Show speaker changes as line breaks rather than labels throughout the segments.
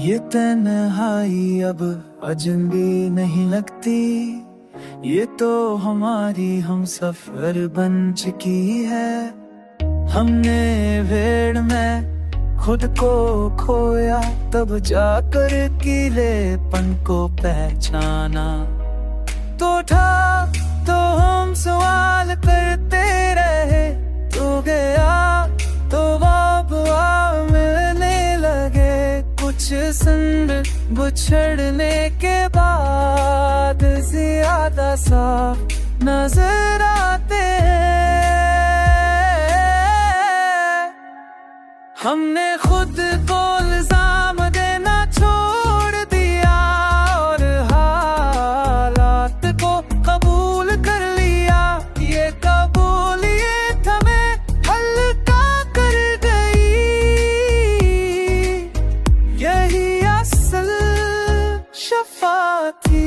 ये तन्हाई अब अजनबी नहीं लगती, ये तो हमारी हम सफर बन चुकी है। हमने भीड़ में खुद को खोया, तब जाकर अकेलेपन को पहचाना। तो था तो हम सवाल करते रहे, तो गया तो अब मिलने लगे। कुछ संग बिछड़ने के बाद ज्यादा साफ नजर आते हैं। हमने खुद को इल्जाम देना छोड़ दिया और हालात को कबूल कर लिया। ये कबूलियत हमें हल्का कर गई, यही असल शफा थी।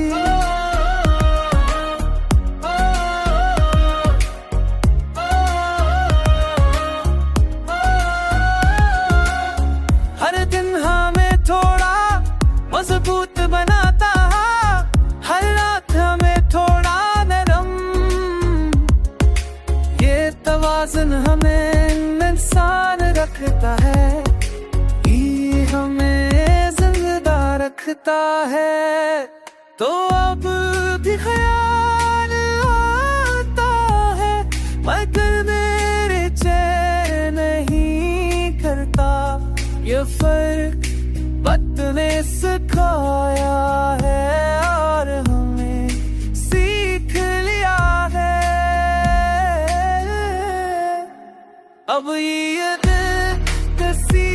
हर दिन हमें थोड़ा मजबूत बनाता, हर रात हमें थोड़ा नरम। ये तवाज़ुन हमें इंसान रखता है, ये हमें जिंदा रखता है। तो अब भी ख्याल आता है, मगर मेरे चैन नहीं करता। ये फर्क वक्त ने सिखाया है और हमें सीख लिया है। अब ये दिल किसी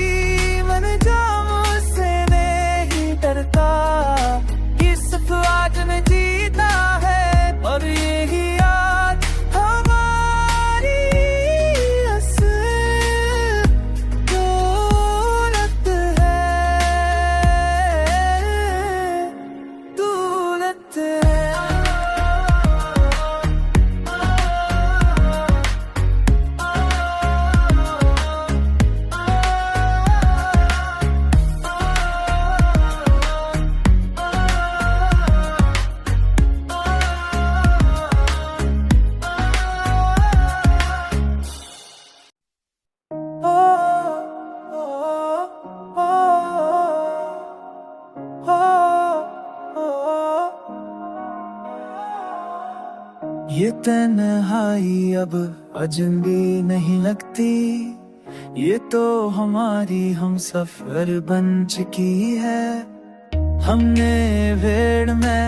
मनजाम से नहीं डरता, ये सिर्फ आज में जीता है। और यही याद हमारी असल दौलत है, दौलत है। ये तन्हाई अब अजनबी नहीं लगती, ये तो हमारी हम सफर बन चुकी है। हमने भीड़ में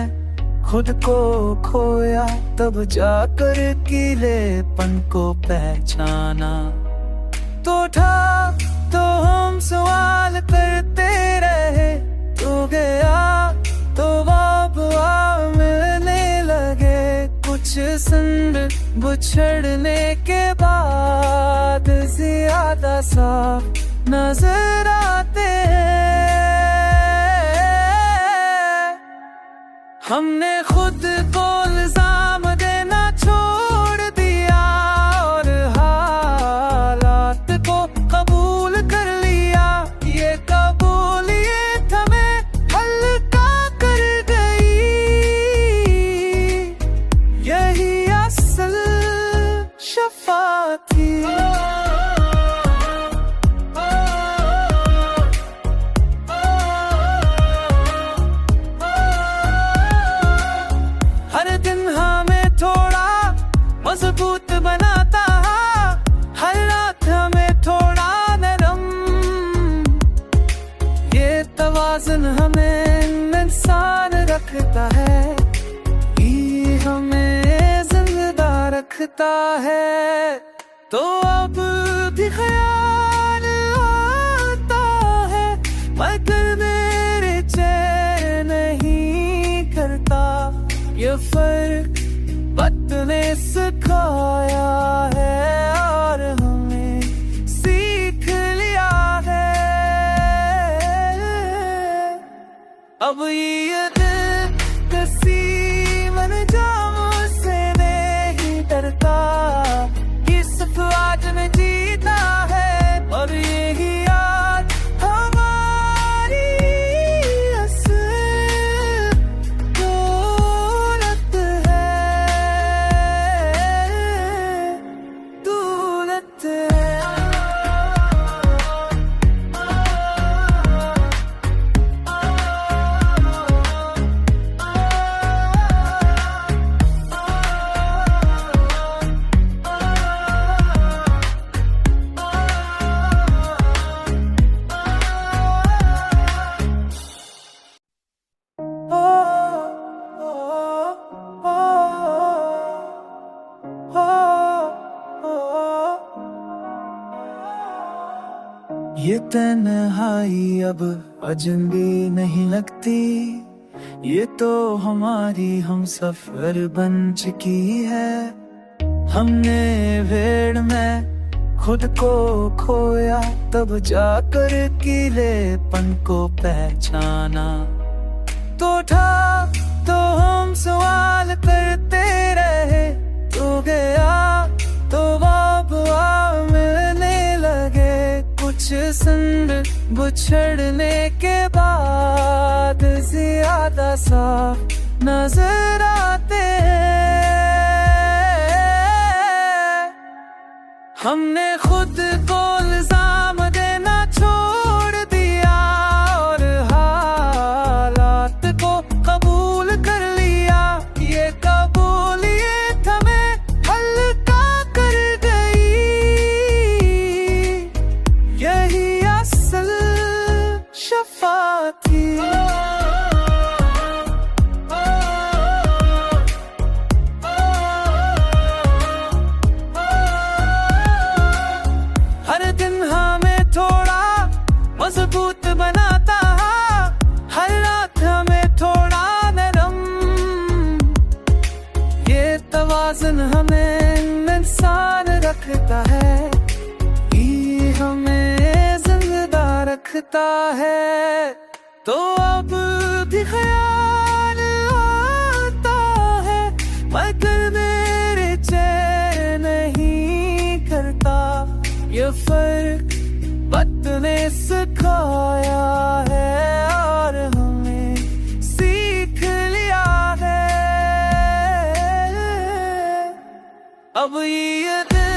खुद को खोया, तब जाकर अकेलेपन को पहचाना। तो था तो हम सवाल करते रहे, तो गया तो अब मिलने लगे। कुछ संग बिछड़ने के बाद ज्यादा साफ नजर आते हैं। हमने खुद को इल्जाम देना छोड़ दिया और हालात को कबूल कर लिया। ये कबूलियत हमें हल्का कर गई, यही असल शफा थी। हर दिन हमें थोड़ा मजबूत बनाता, हर रात हमें थोड़ा नरम। ये तवाज़ुन हमें इंसान रखता है, ये हमें जिंदा रखता है। तो अब भी ख्याल आता है, मगर मेरे चैन नहीं करता। ये फर्क वक्त ने सिखाया है और हमें सीख लिया है। अब ये दिल किसी मनजाम से नहीं डरता, ये सिर्फ आज में जीता है। और यही याद हमारी ये तन्हाई अब अजनबी नहीं लगती, ये तो हमारी हम सफर बन चुकी है। हमने भीड़ में खुद को खोया, तब जाकर अकेलेपन को पहचाना। तो था तो हम सवाल करते रहे, तो गया तो अब मिलने लगे। कुछ संग बिछड़ने के बाद ज्यादा साफ नजर आते हैं। हमने खुद को इल्जाम देना छोड़ दिया और हालात को कबूल कर लिया। ये कबूलियत हमें हल्का कर गई, यही असल शफा थी। हर दिन हमें थोड़ा मजबूत बनाता, हर रात हमें थोड़ा नरम। ये तवाज़ुन हमें इंसान रखता है, ये हमें जिंदा रखता है। तो अब भी ख्याल आता है, मगर मेरे चैन नहीं करता। ये फर्क वक्त ने सिखाया है और हमें सीख लिया है। अब ये दिल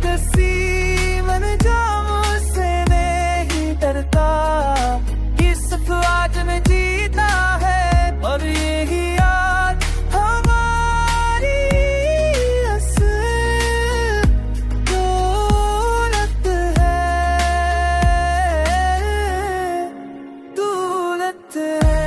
किसी मन जाम से नहीं डरता, ये सिर्फ आज में जीता है। और यही याद हमारी असल दौलत है, दौलत है।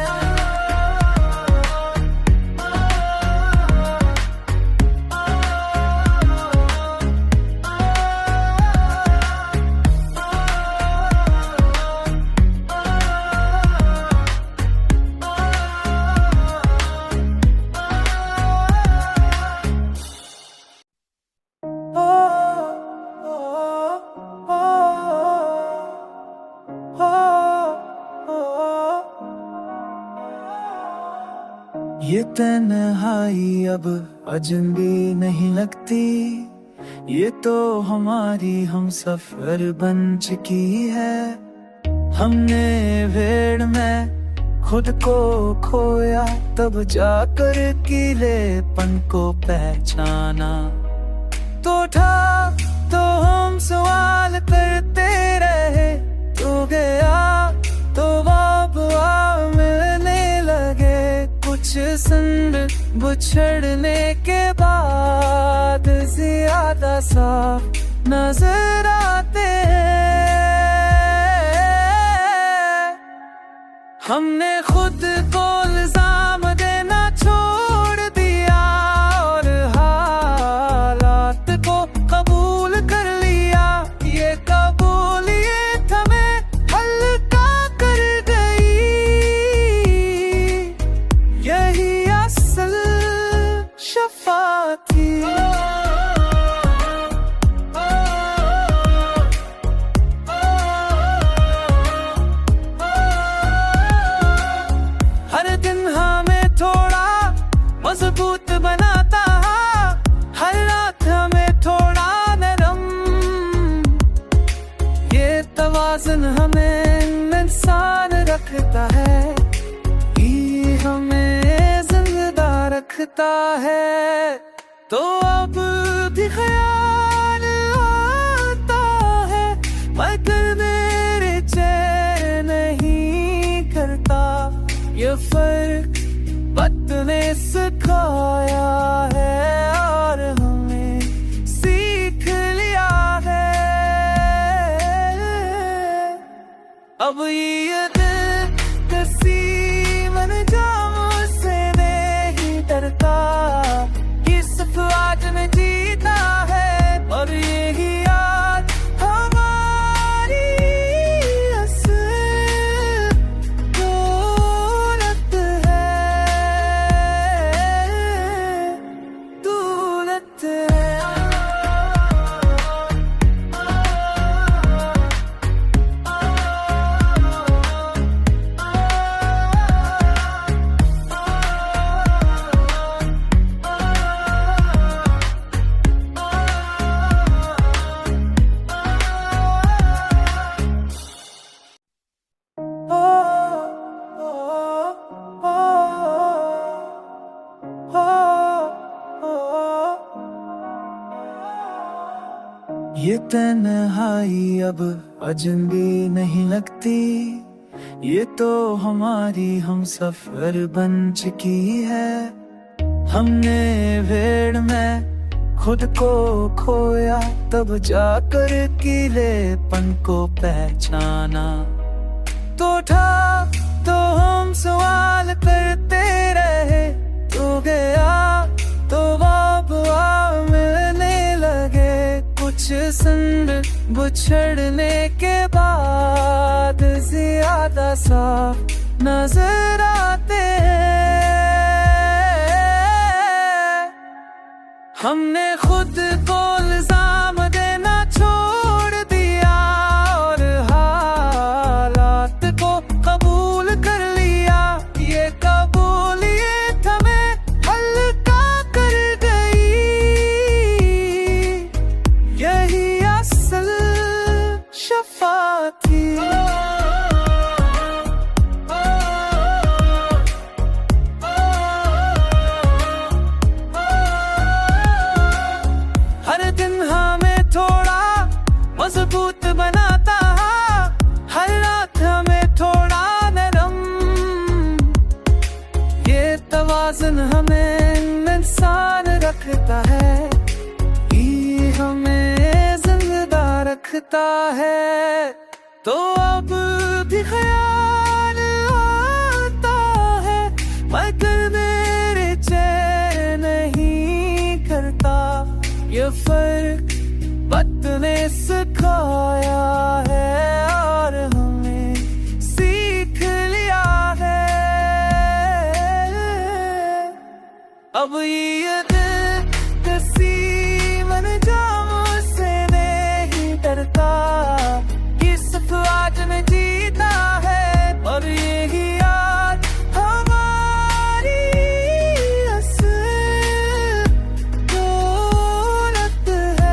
ये तन्हाई अब अजनबी नहीं लगती, ये तो हमारी हम सफर बन चुकी है। हमने भीड़ में खुद को खोया, तब जाकर अकेलेपन को पहचाना। तो था तो हम सवाल करते रहे, तो गया तो अब मिलने लगे। कुछ संग बिछड़ने के बाद ज्यादा साफ नजर आते हैं। हमने खुद को इल्जाम देना छोड़ दिया और हालात को कबूल कर लिया। ये कबूलियत हमें हल्का कर गई, यही असल शफा थी। हर दिन हमें थोड़ा मजबूत बनाता, हर रात हमें थोड़ा नरम। ये तवाज़ुन हमें इंसान रखता है, ये हमें जिंदा रखता है। तो अब भी ख्याल आता है, मगर मेरे चैन नहीं करता। ये फर्क वक्त ने सिखाया है और हमें सीख लिया है। अब ये दिल किसी मन जाम से नहीं डरता, ये सिर्फ आज में जीता है। और यही याद हमारी हो ये तन्हाई अब अजनबी नहीं लगती, ये तो हमारी हम सफर बन चुकी है। हमने भीड़ में खुद को खोया, तब जाकर अकेलेपन को पहचाना। तो था तो हम सवाल करते रहे, तो गया तो वापस मिलने लगे। कुछ संग बिछड़ने के बाद ज्यादा साफ नजर आते हैं। हमने खुद को इल्जाम देना छोड़ दिया और हालात को कबूल कर लिया। ये कबूलियत हमें हल्का कर गई, यही असल शफा थी। हर दिन हमें थोड़ा मजबूत बनाता है, हर रात हमें थोड़ा नरम। ये तवाज़ुन हमें इंसान रखता है, ये हमें जिंदा रखता है। तो अब भी ख्याल आता है, मगर मेरे चैन नहीं करता। ये फर्क वक्त ने सिखाया है और हमें सीख लिया है। अब ये दिल किसी मन जाम से नहीं डरता, ये सिर्फ आज में जीता है। और यही याद हमारी असल दौलत है।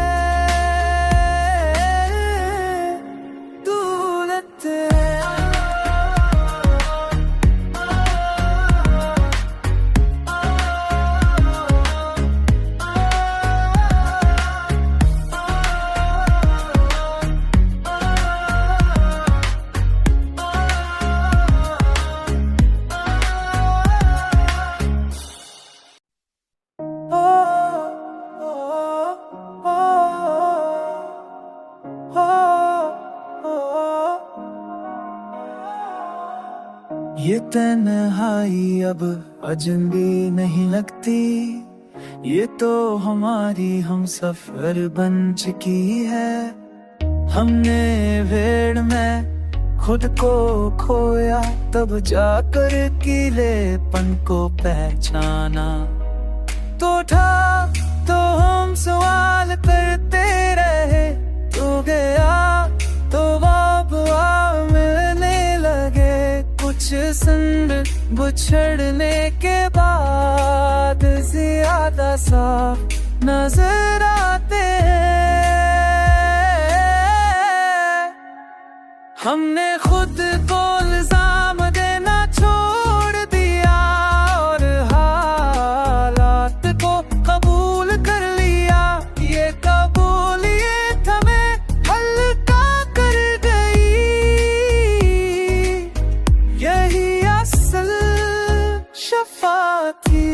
ये तन्हाई अब अजनबी नहीं लगती, ये तो हमारी हम सफर बन चुकी है। हमने भीड़ में खुद को खोया, तब जाकर अकेलेपन को पहचाना। तो था तो हम सवाल करते रहे, तो गया तो वापस मिलने लगे। कुछ संग बिछड़ने के बाद ज्यादा साफ नजर आते हैं। हमने खुद को इल्जाम देना छोड़ दिया और हालात को कबूल कर लिया। ये कबूलियत हमें हल्का कर गई, यही असल शफा थी।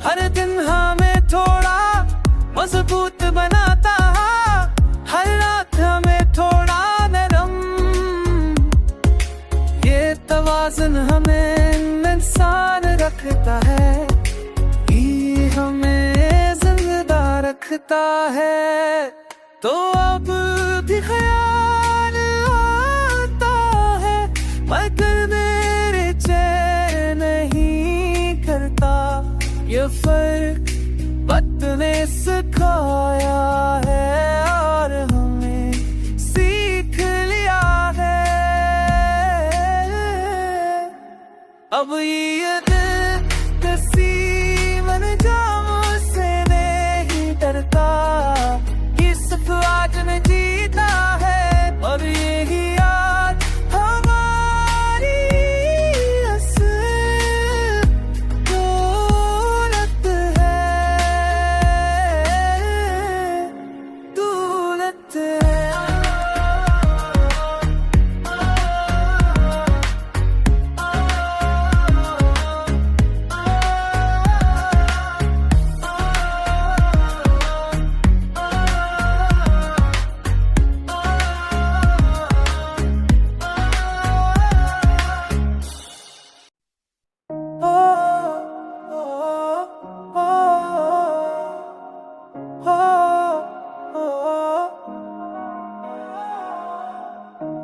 हर दिन हमें थोड़ा मजबूत बनाता है, हर रात हमें थोड़ा नरम। ये तवाज़ुन हमें इंसान रखता है, ये हमें जिंदा रखता है। तो अब भी ख्याल आता है, मगर मेरे चैन नहीं करता। ये फर्क वक्त ने सिखाया है और हमें सीख लिया है। अब ये दिल किसी मन जाम से नहीं डरता, ये सिर्फ आज में जीत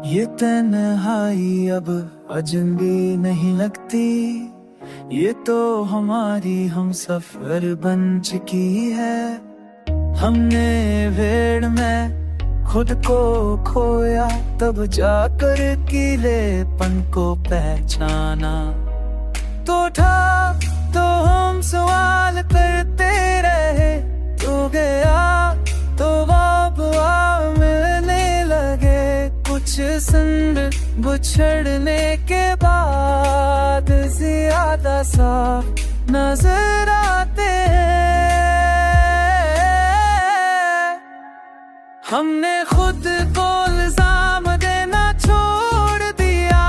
ये तन्हाई अब अजनबी नहीं लगती, ये तो हमारी हम सफर बन चुकी है। हमने भीड़ में खुद को खोया, तब जाकर कीलेपन को पहचाना। तो था तो हम सवाल करते रहे, तो गया तो वापस मिलने लगे। कुछ संग बिछड़ने के बाद ज्यादा साफ नजर आते हैं। हमने खुद को इल्जाम देना छोड़ दिया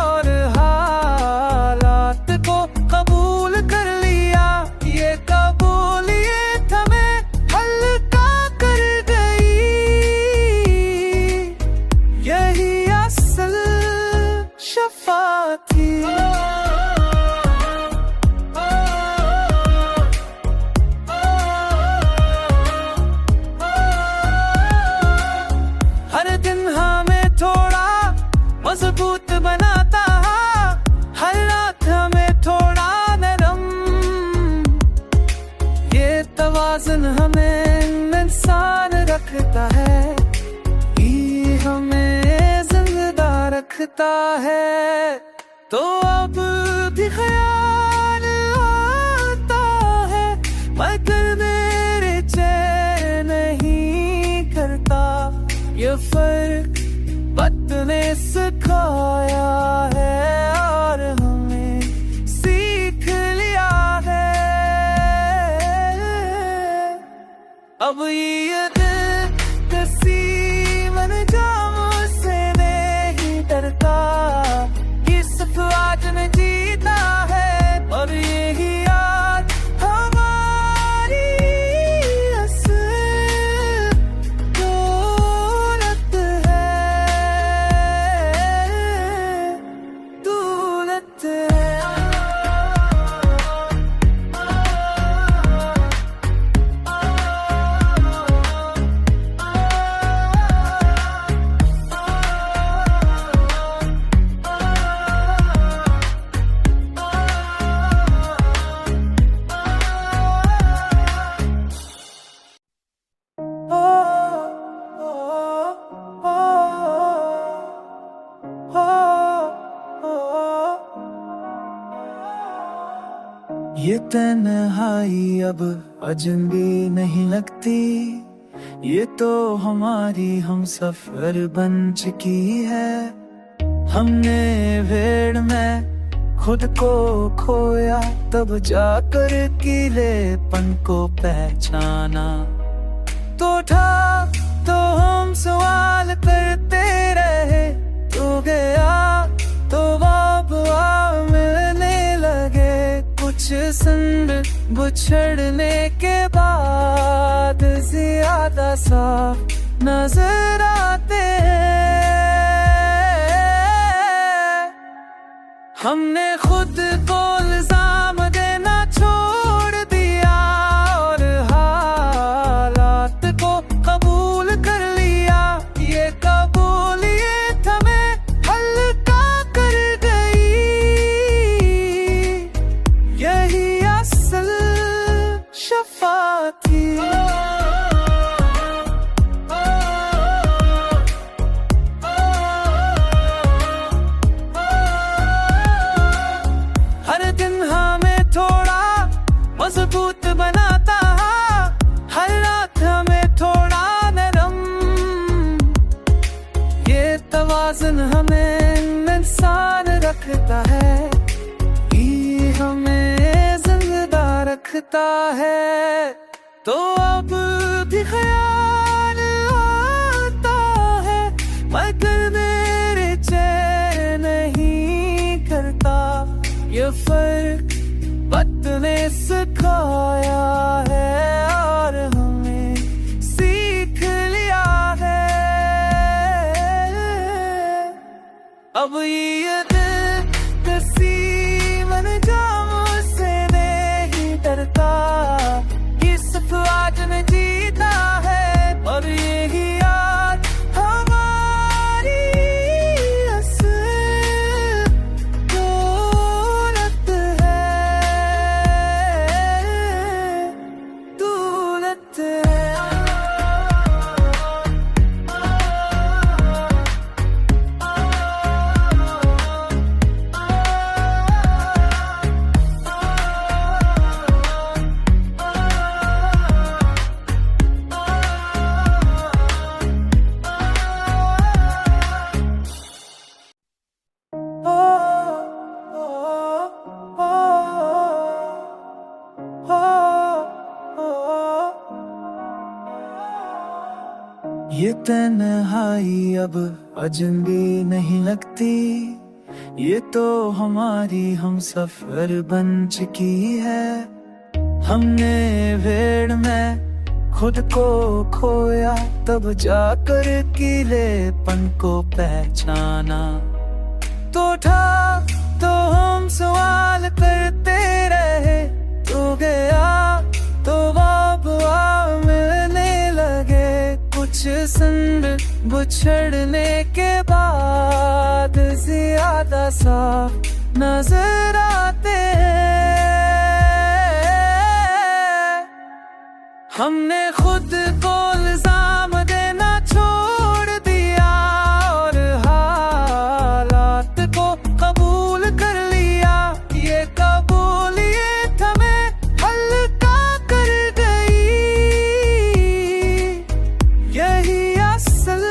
और हालात को कबूल कर लिया। ये कबूलियत हमें हल्का कर गई, यही असल शफा थी। हर दिन हमें थोड़ा मजबूत बनाता, हर रात हमें थोड़ा नरम। ये तवाज़ुन हमें इंसान रखता है, ये हमें जिंदा रखता है। तो अब भी ख्याल आता है, मगर मेरे चैन नहीं करता। ये फर्क वक्त ने सिखाया है और हमें सीख लिया है। अब ये दिल किसी मन जाम से नहीं डरता, ये सिर्फ आज न जीता है। और यही याद हमारी असल दौलत है, दौलत है। ये तन्हाई अब अजनबी नहीं लगती, ये तो हमारी हम सफर बन चुकी है। हमने भीड़ में खुद को खोया, तब जाकर कीलेपन को पहचाना। तो था तो हम सवाल करते रहे, तो गया तो वापस मिलने लगे। कुछ संग बिछड़ने के बाद ज्यादा साफ नजर आते हैं। हमने खुद को इल्जाम देना छोड़ दिया और हालात को कबूल कर लिया। ये कबूलियत हमें हल्का कर गई, यही असल शफा थी। हर दिन हमें थोड़ा मजबूत बनाता, हर रात हमें थोड़ा नरम। ये तवाज़ुन हमें इंसान रखता है, ये हमें जिंदा रखता है। तो अब भी ख्याल आता है, मगर मेरे चैन नहीं करता। ये फर्क वक्त ने सिखाया है और हमें सीख लिया है। अब ये दिल किसी मन जाम से नहीं डरता, ये सिर्फ आज न जीता है। और यही याद हमारी ये तन्हाई अब अजनबी नहीं लगती, ये तो हमारी हम सफर बन चुकी है। हमने भीड़ में खुद को खोया, तब जाकर अकेलेपन को पहचाना। तो हम सवाल करते रहे, तो गया तो वापस मिलने लगे। कुछ संग बिछड़ने के बाद ज्यादा साफ नजर आते हैं। हमने खुद को इल्जाम देना छोड़ दिया और हालात को कबूल कर लिया। ये कबूलियत हमें हल्का कर गई, यही असल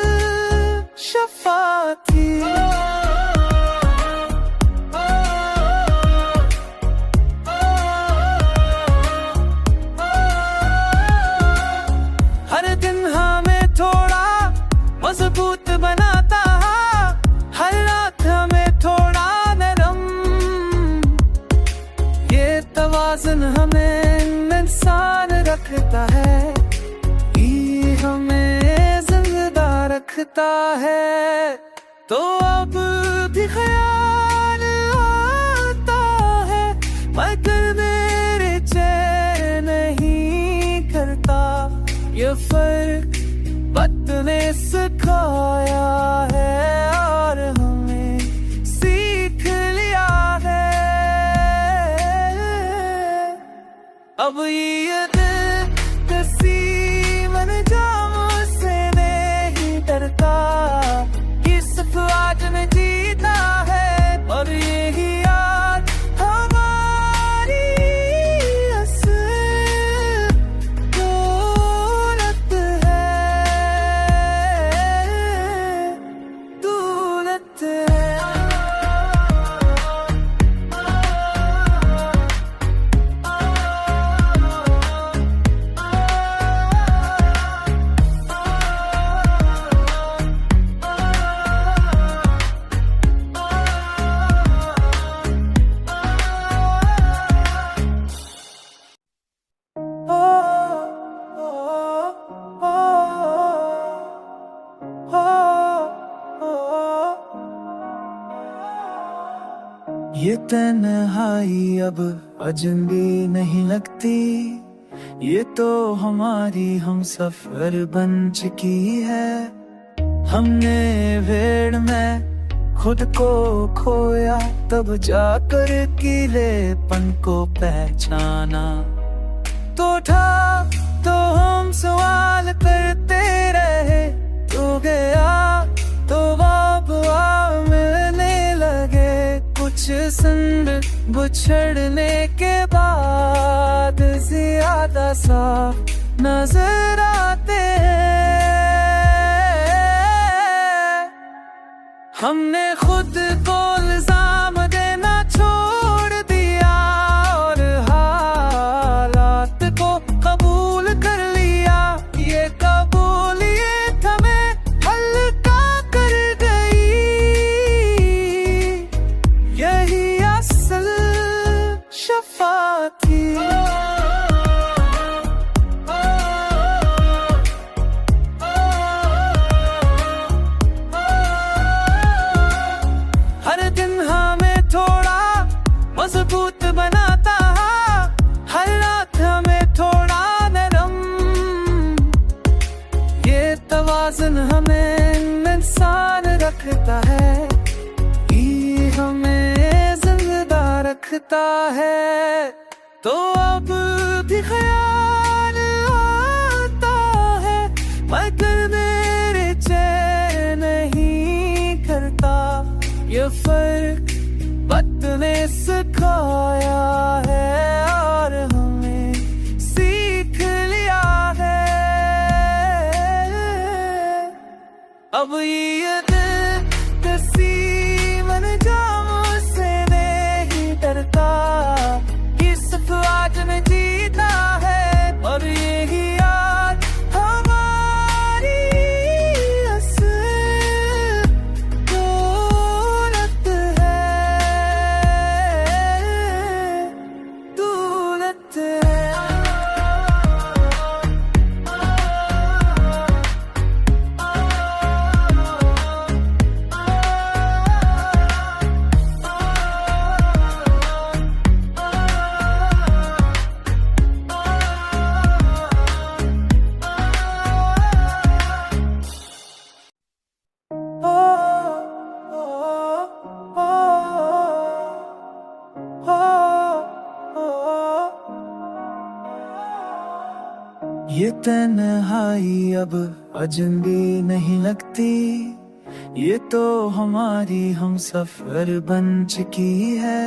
शफा थी। मजबूत बनाता, हालात हमें थोड़ा नरम। ये तवाज़ुन हमें इंसान रखता है, ये हमें जिंदा रखता है। तो अब भी ख्याल आता है, मगर मेरे चैन नहीं करता। ये फर्क वक्त ने सिखाया है और हमें सीख लिया है। अब ये दिल किसी मनजाम से नहीं डरता, ये सिर्फ आज में जीता है। और यही याद हमारी असल दौलत है, दौलत है। ये तन्हाई अब अजनबी नहीं लगती, ये तो हमारी हम सफर बन चुकी है। हमने भीड़ में खुद को खोया, तब जाकर अकेलेपन को पहचाना। तो हम सवाल करते रहे, तो गया तो वापस मिलने लगे। कुछ संग बिछड़ने के बाद ज्यादा साफ नजर आते हैं। हमने खुद को इल्जाम देना छोड़ दिया और हालात को कबूल कर लिया। ये कबूलियत हमें हल्का कर गई, यही असल शफा थी। हर दिन हमें थोड़ा मजबूत बनाता, हालात हमें थोड़ा नरम। ये तवाज़ुन हमें इंसान रखता है, ये हमें जिंदा रखता है। तो अब भी ख्याल आता है, मगर मेरे चैन नहीं करता। ये फर्क वक्त ने सिखाया है और हमें सीख लिया है। अब ये दिल किसी मनजाम से नहीं डरता, ये सिर्फ आज में जीता है। और यही याद हमारी तन्हाई अब अजनबी नहीं लगती, ये तो हमारी हम सफर बन चुकी है।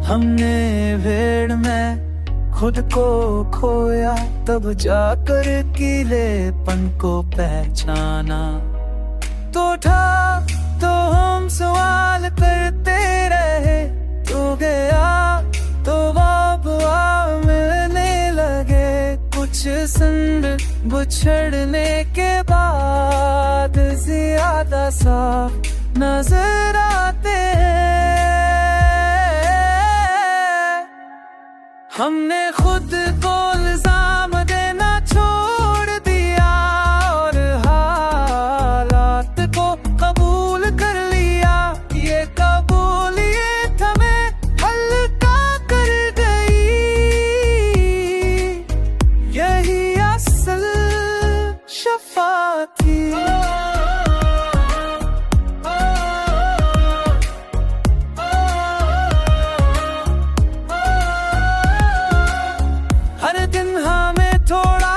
हमने भीड़ में खुद को खोया, तब जाकर कीलेपन को पहचाना। तो हम सवाल करते रहे, तो गया तो वापस मिलने लगे। कुछ संग बिछड़ने के बाद ज्यादा साफ नजर आते हैं। हमने खुद को इल्जाम देना छोड़ दिया और हालात को कबूल कर लिया। ये कबूलियत हमें हल्का कर गई, यही असल शफा थी। हर दिन हमें थोड़ा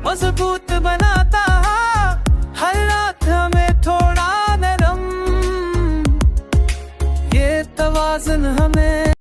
मजबूत बनाता, हर रात हमें थोड़ा नरम। ये तवाज़ुन हमें